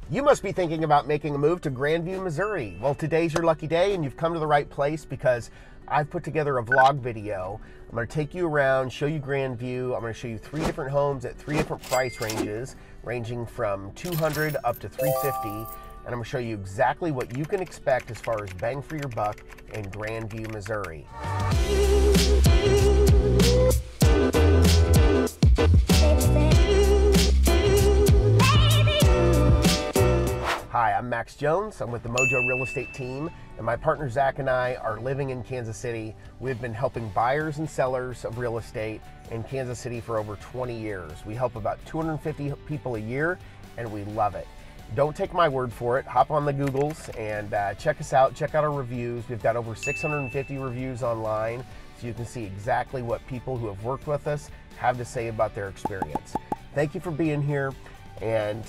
You must be thinking about making a move to Grandview, Missouri. Well, today's your lucky day and you've come to the right place because I've put together a vlog video. I'm going to take you around, show you Grandview. I'm going to show you 3 different homes at 3 different price ranges, ranging from 200 up to 350. And I'm going to show you exactly what you can expect as far as bang for your buck in Grandview, Missouri. Hi, I'm Max Jones. I'm with the Mojo Real Estate team, and my partner Zach and I are living in Kansas City. We've been helping buyers and sellers of real estate in Kansas City for over 20 years. We help about 250 people a year, and we love it. Don't take my word for it. Hop on the Googles and check us out. Check out our reviews. We've got over 650 reviews online, so you can see exactly what people who have worked with us have to say about their experience. Thank you for being here. And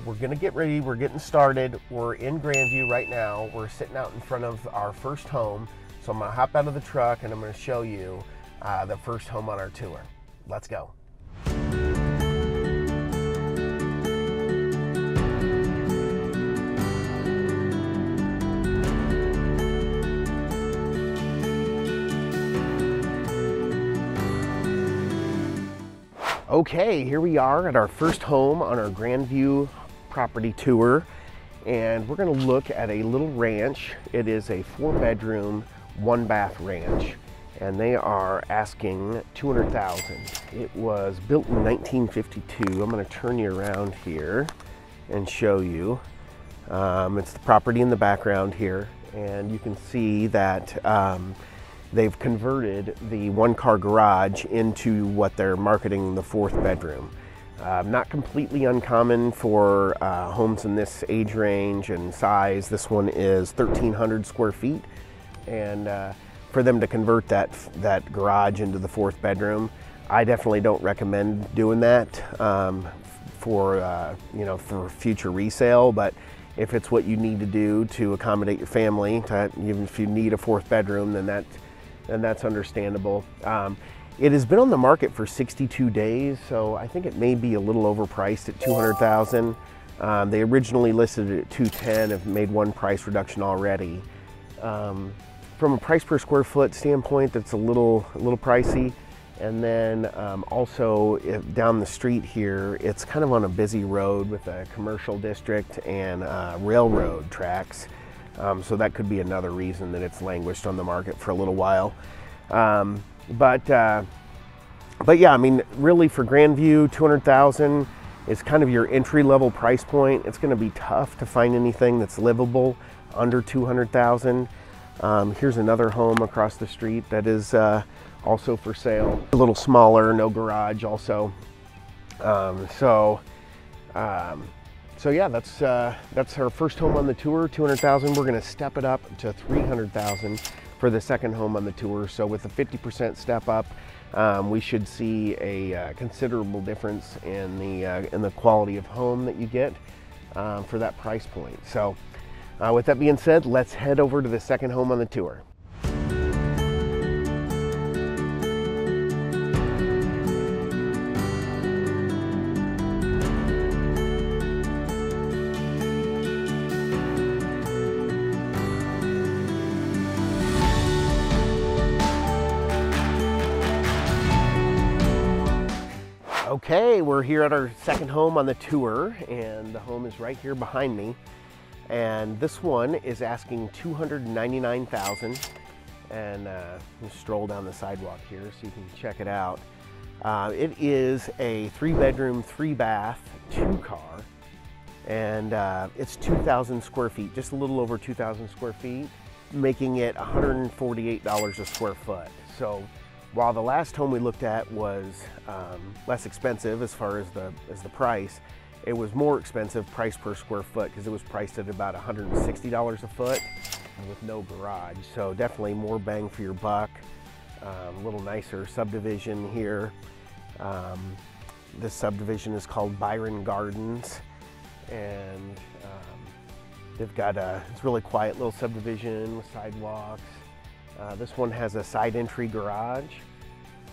we're gonna get ready, we're getting started. We're in Grandview right now. We're sitting out in front of our first home. So I'm gonna hop out of the truck and I'm gonna show you the first home on our tour. Let's go. Okay, here we are at our first home on our Grandview property tour, and we're going to look at a little ranch. It is a 4-bedroom, 1-bath ranch, and they are asking $200,000. It was built in 1952. I'm going to turn you around here and show you. It's the property in the background here, and you can see that they've converted the 1-car garage into what they're marketing the 4th bedroom. Not completely uncommon for homes in this age range and size. This one is 1,300 square feet, and for them to convert that garage into the 4th bedroom, I definitely don't recommend doing that for future resale. But if it's what you need to do to accommodate your family, even if you need a 4th bedroom, then that's understandable. It has been on the market for 62 days, so I think it may be a little overpriced at $200,000. They originally listed it at $210,000, have made one price reduction already. From a price per square foot standpoint, that's a little pricey. And then also down the street here, it's kind of on a busy road with a commercial district and railroad tracks. So that could be another reason that it's languished on the market for a little while. But yeah, I mean, really for Grandview, $200,000 is kind of your entry-level price point. It's going to be tough to find anything that's livable under $200,000. Here's another home across the street that is also for sale. A little smaller, no garage also. So yeah, that's our first home on the tour, $200,000. We're gonna step it up to $300,000 for the second home on the tour. So with a 50% step up, we should see a considerable difference in the quality of home that you get for that price point. So with that being said, let's head over to the second home on the tour. Okay, we're here at our second home on the tour, and the home is right here behind me. And this one is asking $299,000. And we'll stroll down the sidewalk here so you can check it out. It is a 3-bedroom, 3-bath, 2-car, and it's 2,000 square feet, just a little over 2,000 square feet, making it $148 a square foot. So while the last home we looked at was less expensive as far as the price, it was more expensive price per square foot because it was priced at about $160 a foot with no garage. So definitely more bang for your buck. A little nicer subdivision here. This subdivision is called Byron Gardens, and they've got it's a really quiet little subdivision with sidewalks. This one has a side entry garage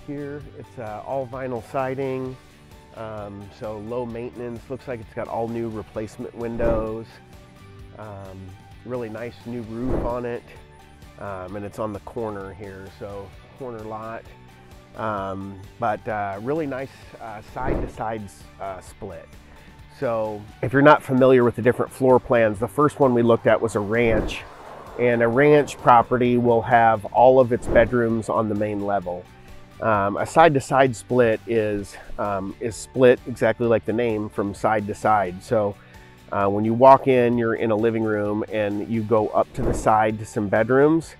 here. It's all vinyl siding, So low maintenance. Looks like it's got all new replacement windows. Really nice new roof on it. And it's on the corner here, so corner lot. But really nice side-to-side split. So if you're not familiar with the different floor plans, the first one we looked at was a ranch. And a ranch property will have all of its bedrooms on the main level. A side-to-side split is split exactly like the name, from side to side. So when you walk in, you're in a living room and you go up to the side to some bedrooms,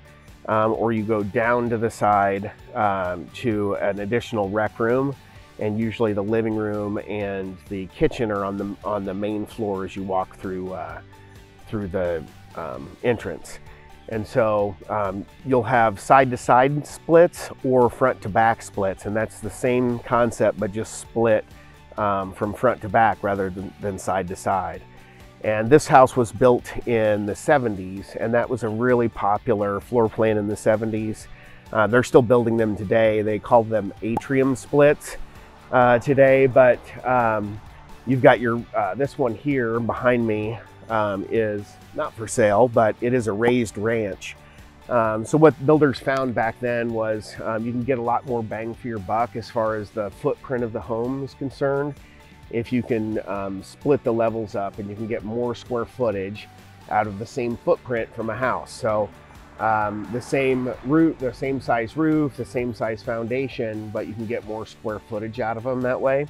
or you go down to the side to an additional rec room. And usually the living room and the kitchen are on the main floor as you walk through the entrance. And so you'll have side-to-side splits or front-to-back splits, and that's the same concept but just split from front to back rather than side to side. And this house was built in the 70s, and that was a really popular floor plan in the 70s. They're still building them today. They call them atrium splits today, but you've got your this one here behind me is not for sale, but it is a raised ranch. So what builders found back then was you can get a lot more bang for your buck as far as the footprint of the home is concerned if you can split the levels up, and you can get more square footage out of the same footprint from a house. So the same roof, the same size roof, the same size foundation, but you can get more square footage out of them that way.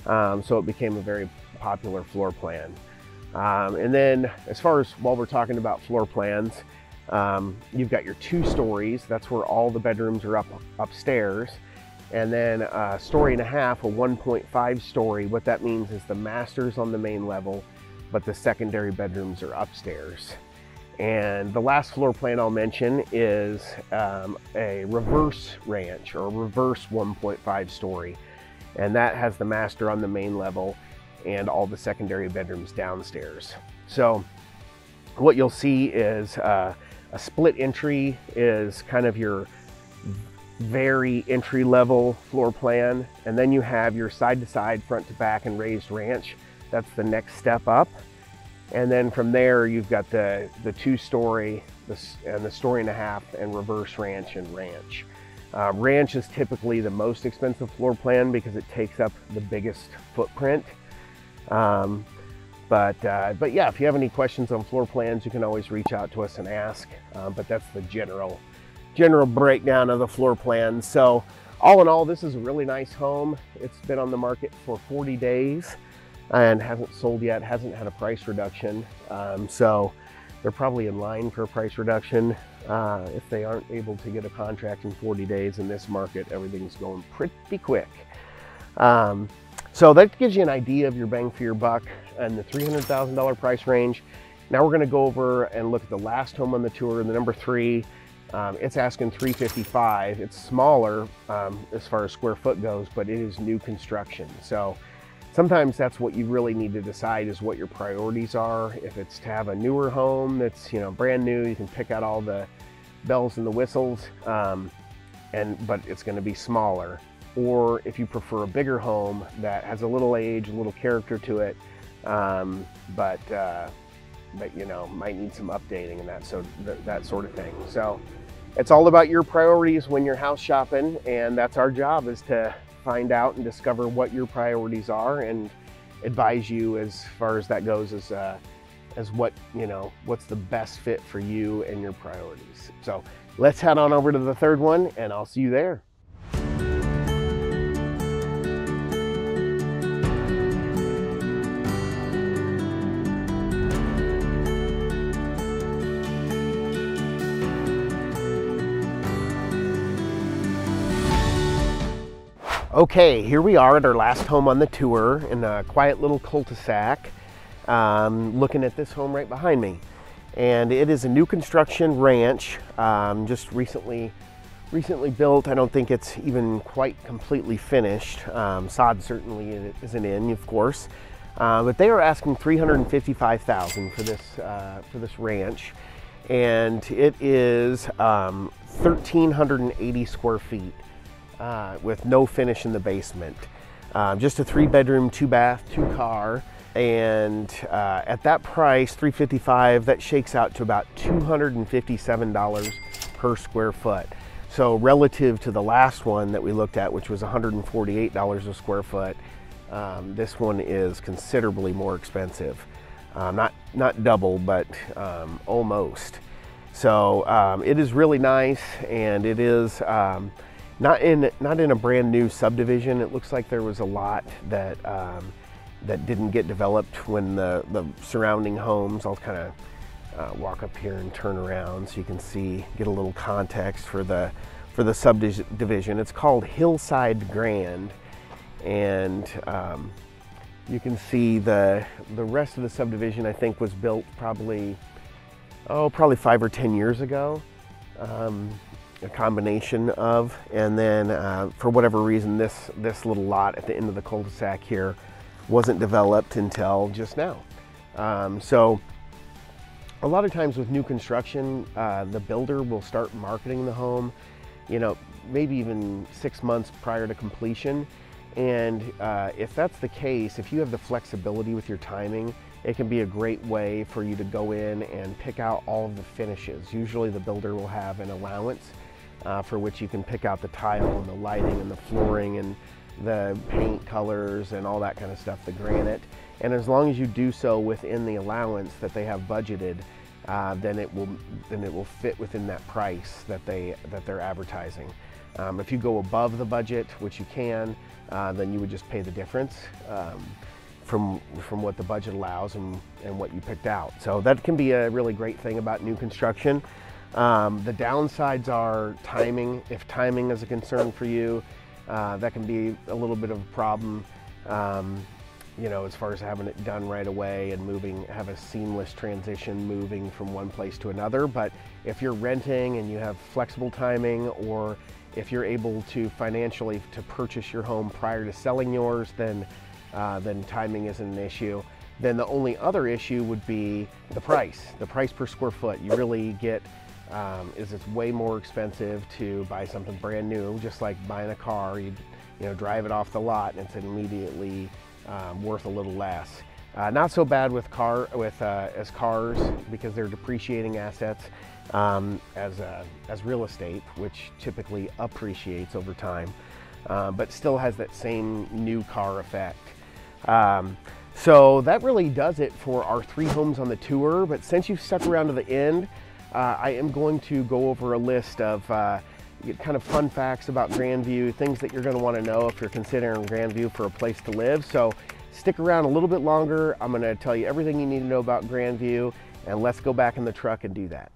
So it became a very popular floor plan. And then as far as, while we're talking about floor plans, you've got your 2 stories. That's where all the bedrooms are upstairs. And then a story and a half, a 1.5 story. What that means is the master's on the main level, but the secondary bedrooms are upstairs. And the last floor plan I'll mention is a reverse ranch, or a reverse 1.5 story. And that has the master on the main level and all the secondary bedrooms downstairs. So what you'll see is a split entry is kind of your very entry level floor plan. And then you have your side to side, front to back, and raised ranch. That's the next step up. And then from there, you've got the 2 story and the story and a half, and reverse ranch and ranch. Ranch is typically the most expensive floor plan because it takes up the biggest footprint. But yeah, if you have any questions on floor plans, you can always reach out to us and ask. But that's the general breakdown of the floor plan. So all in all, this is a really nice home. It's been on the market for 40 days and hasn't sold yet, hasn't had a price reduction. So they're probably in line for a price reduction. If they aren't able to get a contract in 40 days in this market, everything's going pretty quick. So that gives you an idea of your bang for your buck and the $300,000 price range. Now we're gonna go over and look at the last home on the tour, the number 3. It's asking $355,000. It's smaller as far as square foot goes, but it is new construction. So sometimes that's what you really need to decide, is what your priorities are. If it's to have a newer home that's, you know, brand new, you can pick out all the bells and the whistles, but it's gonna be smaller. Or if you prefer a bigger home that has a little age, a little character to it, but you know, might need some updating and that sort of thing. So it's all about your priorities when you're house shopping, and that's our job, is to find out and discover what your priorities are and advise you as far as that goes, as what, you know, what's the best fit for you and your priorities. So let's head on over to the 3rd one, and I'll see you there. Okay, here we are at our last home on the tour in a quiet little cul-de-sac, looking at this home right behind me. And it is a new construction ranch, just recently built. I don't think it's even quite completely finished. Sod certainly isn't in, of course. But they are asking $355,000 for this ranch. And it is 1,380 square feet. With no finish in the basement. Just a 3-bedroom, 2-bath, 2-car. And at that price, $355, that shakes out to about $257 per square foot. So relative to the last one that we looked at, which was $148 a square foot, this one is considerably more expensive. Not double, but almost. So it is really nice, and it is not in a brand new subdivision. It looks like there was a lot that that didn't get developed when the surrounding homes. I'll kind of walk up here and turn around so you can see, get a little context for the subdivision. It's called Hillside Grand, and you can see the rest of the subdivision, I think, was built probably 5 or 10 years ago. A combination of, and then for whatever reason, this little lot at the end of the cul-de-sac here wasn't developed until just now. So a lot of times with new construction, the builder will start marketing the home, maybe even 6 months prior to completion. And if that's the case, if you have the flexibility with your timing, it can be a great way for you to go in and pick out all of the finishes. Usually the builder will have an allowance for which you can pick out the tile and the lighting and the flooring and the paint colors and all that kind of stuff, the granite. And as long as you do so within the allowance that they have budgeted, then it will fit within that price that they're advertising. If you go above the budget, which you can, then you would just pay the difference from what the budget allows and what you picked out. So that can be a really great thing about new construction. The downsides are timing. If timing is a concern for you, that can be a little bit of a problem, as far as having it done right away and have a seamless transition moving from one place to another. But if you're renting and you have flexible timing, or if you're able to financially to purchase your home prior to selling yours, then timing isn't an issue. Then the only other issue would be the price per square foot. You really get, it's way more expensive to buy something brand new, just like buying a car. You drive it off the lot and it's immediately worth a little less. Not so bad with cars, because they're depreciating assets as real estate, which typically appreciates over time, but still has that same new car effect. So that really does it for our 3 homes on the tour. But since you've stuck around to the end, I am going to go over a list of kind of fun facts about Grandview, things that you're going to want to know if you're considering Grandview for a place to live. So stick around a little bit longer. I'm going to tell you everything you need to know about Grandview, and let's go back in the truck and do that.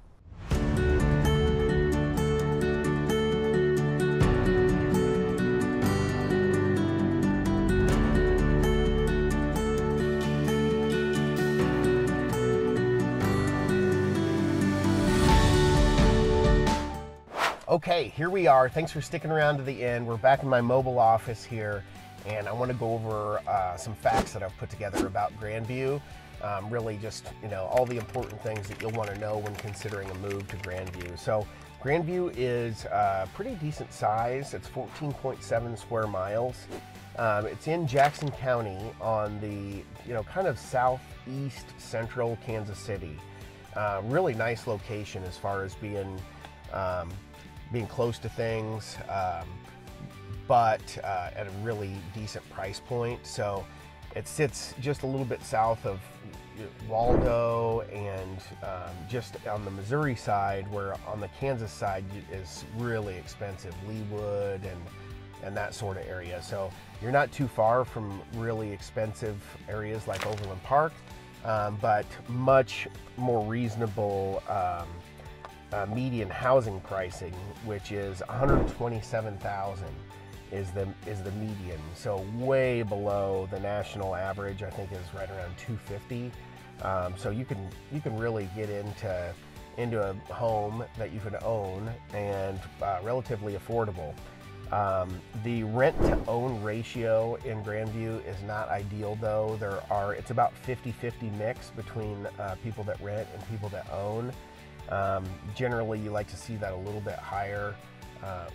Okay, here we are. Thanks for sticking around to the end. We're back in my mobile office here, and I want to go over some facts that I've put together about Grandview. Really just, all the important things that you'll want to know when considering a move to Grandview. So Grandview is a pretty decent size. It's 14.7 square miles. It's in Jackson County on the, kind of southeast central Kansas City. Really nice location as far as being close to things, but at a really decent price point. So it sits just a little bit south of Waldo, and just on the Missouri side, where on the Kansas side is really expensive, Leawood and that sort of area. So you're not too far from really expensive areas like Overland Park, but much more reasonable median housing pricing, which is $127,000 is the median. So way below the national average. I think is right around $250,000. So you can really get into a home that you can own, and relatively affordable. The rent to own ratio in Grandview is not ideal though. It's about 50-50 mix between people that rent and people that own. Generally, you like to see that a little bit higher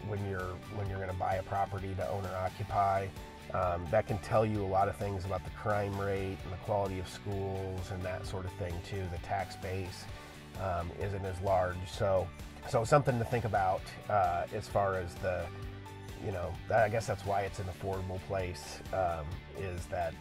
when you're going to buy a property to own or occupy. That can tell you a lot of things about the crime rate and the quality of schools and that sort of thing too. The tax base isn't as large, so something to think about as far as the, you know, I guess that's why it's an affordable place, is that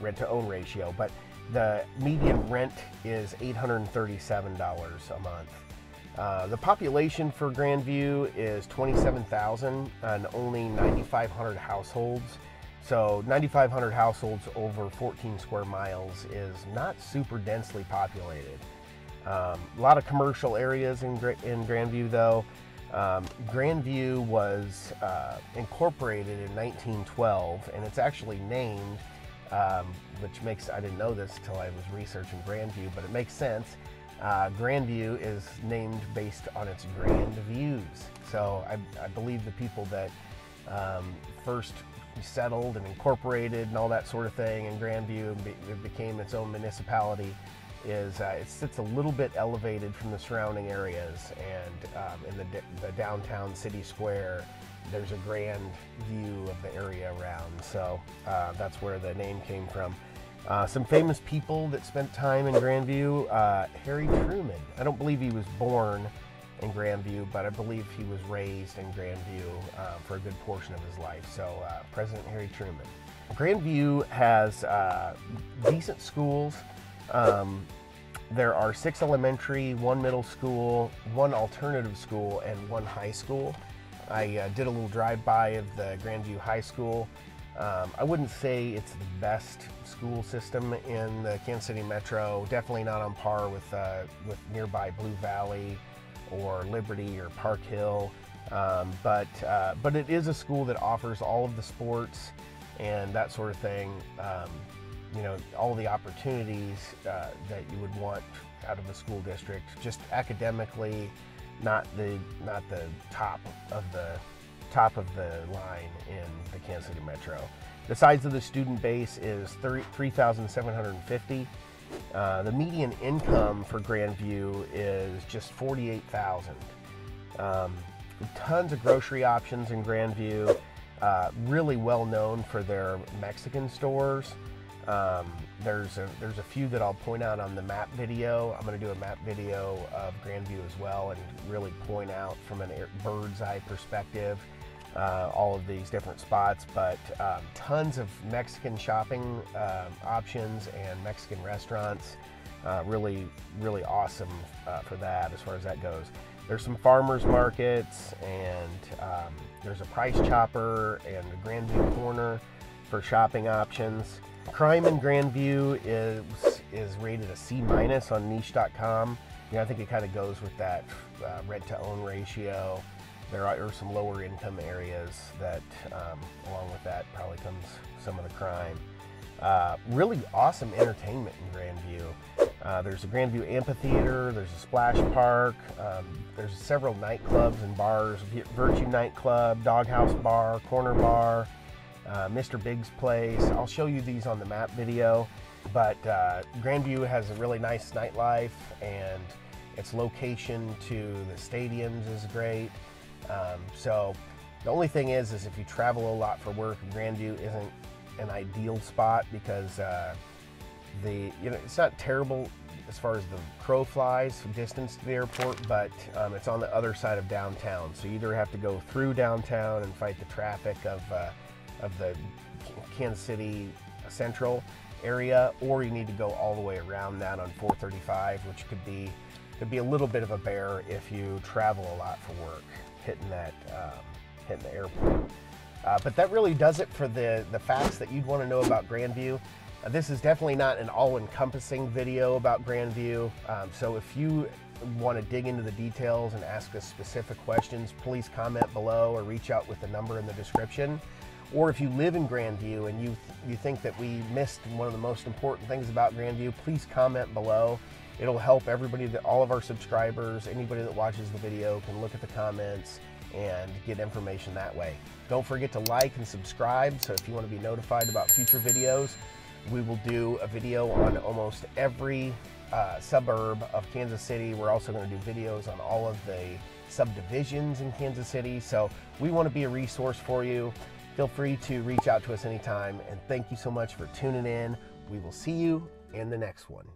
rent to own ratio. But the median rent is $837 a month. The population for Grandview is 27,000 and only 9,500 households. So 9,500 households over 14 square miles is not super densely populated. A lot of commercial areas in Grandview though. Grandview was incorporated in 1912, and it's actually named, which makes, I didn't know this until I was researching Grandview, but it makes sense. Grandview is named based on its grand views. So I believe the people that first settled and incorporated and all that sort of thing in Grandview, it became its own municipality, is it sits a little bit elevated from the surrounding areas, and in the downtown city square there's a grand view of the area around. So that's where the name came from. Some famous people that spent time in Grandview, Harry Truman. I don't believe he was born in Grandview, but I believe he was raised in Grandview for a good portion of his life. So President Harry Truman. Grandview has decent schools. There are 6 elementary, 1 middle school, 1 alternative school, and 1 high school. I did a little drive-by of the Grandview High School. I wouldn't say it's the best school system in the Kansas City Metro. Definitely not on par with nearby Blue Valley or Liberty or Park Hill. But it is a school that offers all of the sports and that sort of thing. You know, all the opportunities that you would want out of a school district, just academically, not the top of the line in the Kansas City Metro. The size of the student base is 3,750. The median income for Grandview is just $48,000. Tons of grocery options in Grandview. Really well known for their Mexican stores. There's a few that I'll point out on the map video. I'm going to do a map video of Grandview as well and really point out from a bird's eye perspective all of these different spots. But tons of Mexican shopping options and Mexican restaurants. Really awesome for that as far as that goes. There's some farmers markets, and there's a Price Chopper and a Grandview Corner for shopping options. Crime in Grandview is rated a C- on niche.com. You know, I think it kind of goes with that rent to own ratio. There are some lower income areas that, along with that, probably comes some of the crime. Really awesome entertainment in Grandview. There's a Grandview Amphitheater, there's a splash park, there's several nightclubs and bars, Virtue Nightclub, Doghouse Bar, Corner Bar, Mr. Big's Place. I'll show you these on the map video, but Grandview has a really nice nightlife, and its location to the stadiums is great. So the only thing is if you travel a lot for work, Grandview isn't an ideal spot because it's not terrible as far as the crow flies distance to the airport, but it's on the other side of downtown. So you either have to go through downtown and fight the traffic of the Kansas City Central area, or you need to go all the way around that on 435, which could be a little bit of a bear if you travel a lot for work, hitting the airport. But that really does it for the facts that you'd want to know about Grandview. This is definitely not an all-encompassing video about Grandview, so if you want to dig into the details and ask us specific questions, please comment below or reach out with the number in the description. Or if you live in Grandview and you think that we missed one of the most important things about Grandview, please comment below. It'll help everybody, all of our subscribers, anybody that watches the video can look at the comments and get information that way. Don't forget to like and subscribe, so if you want to be notified about future videos, we will do a video on almost every suburb of Kansas City. We're also going to do videos on all of the subdivisions in Kansas City, so we want to be a resource for you. Feel free to reach out to us anytime, and thank you so much for tuning in. We will see you in the next one.